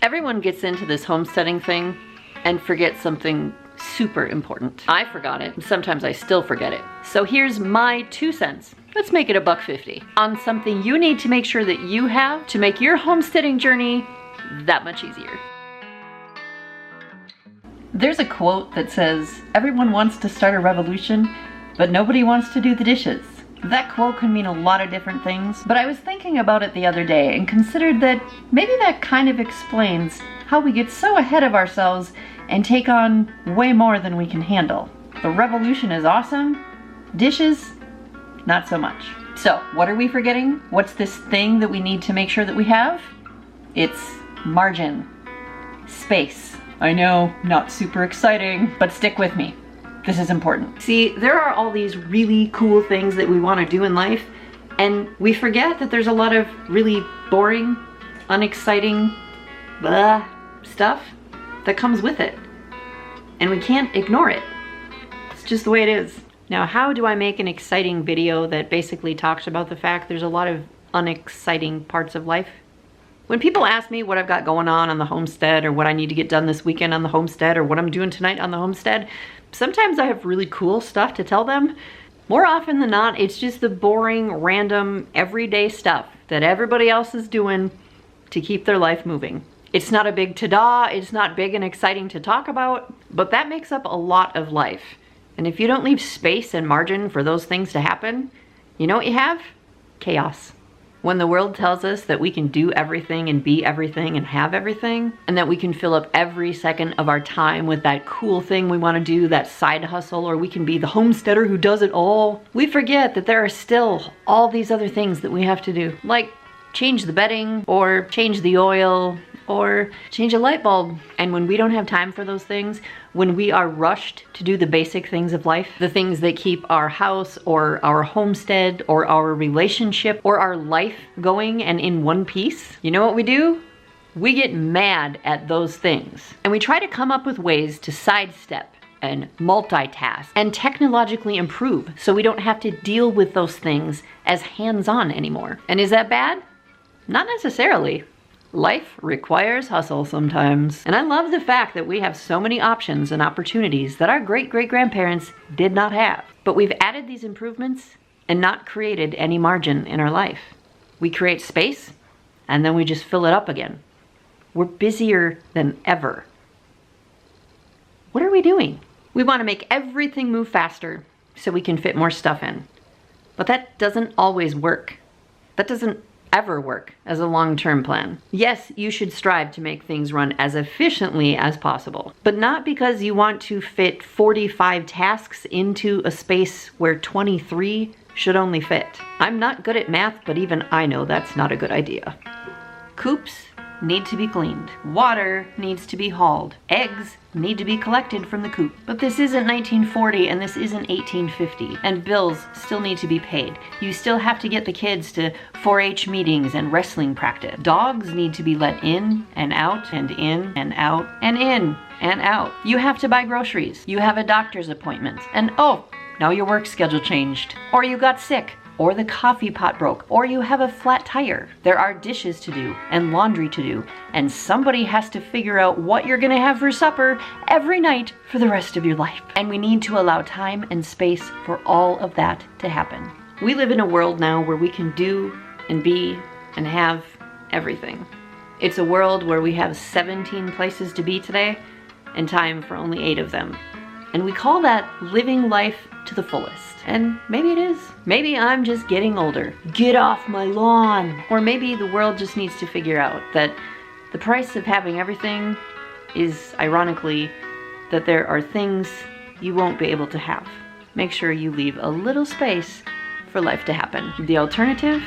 Everyone gets into this homesteading thing and forgets something super important. I forgot it, and sometimes I still forget it. So here's my 2 cents. Let's make it $1.50 on something you need to make sure that you have to make your homesteading journey that much easier. There's a quote that says, "Everyone wants to start a revolution, but nobody wants to do the dishes." That quote can mean a lot of different things, but I was thinking about it the other day and considered that maybe that kind of explains how we get so ahead of ourselves and take on way more than we can handle. The revolution is awesome, dishes, not so much. So, what are we forgetting? What's this thing that we need to make sure that we have? It's margin, space. I know, not super exciting, but stick with me. This is important. See, there are all these really cool things that we want to do in life, and we forget that there's a lot of really boring, unexciting, blah stuff that comes with it. And we can't ignore it. It's just the way it is. Now, how do I make an exciting video that basically talks about the fact there's a lot of unexciting parts of life? When people ask me what I've got going on the homestead, or what I need to get done this weekend on the homestead, or what I'm doing tonight on the homestead, sometimes I have really cool stuff to tell them. More often than not, it's just the boring, random, everyday stuff that everybody else is doing to keep their life moving. It's not a big ta-da, it's not big and exciting to talk about, but that makes up a lot of life. And if you don't leave space and margin for those things to happen, you know what you have? Chaos. When the world tells us that we can do everything and be everything and have everything, and that we can fill up every second of our time with that cool thing we want to do, that side hustle, or we can be the homesteader who does it all, we forget that there are still all these other things that we have to do, like change the bedding, or change the oil, or change a light bulb. And when we don't have time for those things, when we are rushed to do the basic things of life, the things that keep our house or our homestead or our relationship or our life going and in one piece, you know what we do? We get mad at those things. And we try to come up with ways to sidestep and multitask and technologically improve so we don't have to deal with those things as hands-on anymore. And is that bad? Not necessarily. Life requires hustle sometimes. And I love the fact that we have so many options and opportunities that our great-great-grandparents did not have. But we've added these improvements and not created any margin in our life. We create space and then we just fill it up again. We're busier than ever. What are we doing? We want to make everything move faster so we can fit more stuff in. But that doesn't always work. That doesn't ever work as a long-term plan. Yes, you should strive to make things run as efficiently as possible, but not because you want to fit 45 tasks into a space where 23 should only fit. I'm not good at math, but even I know that's not a good idea. Coops need to be cleaned. Water needs to be hauled. Eggs need to be collected from the coop. But this isn't 1940 and this isn't 1850. And bills still need to be paid. You still have to get the kids to 4-H meetings and wrestling practice. Dogs need to be let in and out and in and out and in and out. You have to buy groceries. You have a doctor's appointment. And oh, now your work schedule changed. Or you got sick. Or the coffee pot broke, or you have a flat tire. There are dishes to do and laundry to do, and somebody has to figure out what you're gonna have for supper every night for the rest of your life. And we need to allow time and space for all of that to happen. We live in a world now where we can do and be and have everything. It's a world where we have 17 places to be today and time for only 8 of them. And we call that living life to the fullest. And maybe it is. Maybe I'm just getting older. Get off my lawn. Or maybe the world just needs to figure out that the price of having everything is, ironically, that there are things you won't be able to have. Make sure you leave a little space for life to happen. The alternative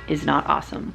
is not awesome.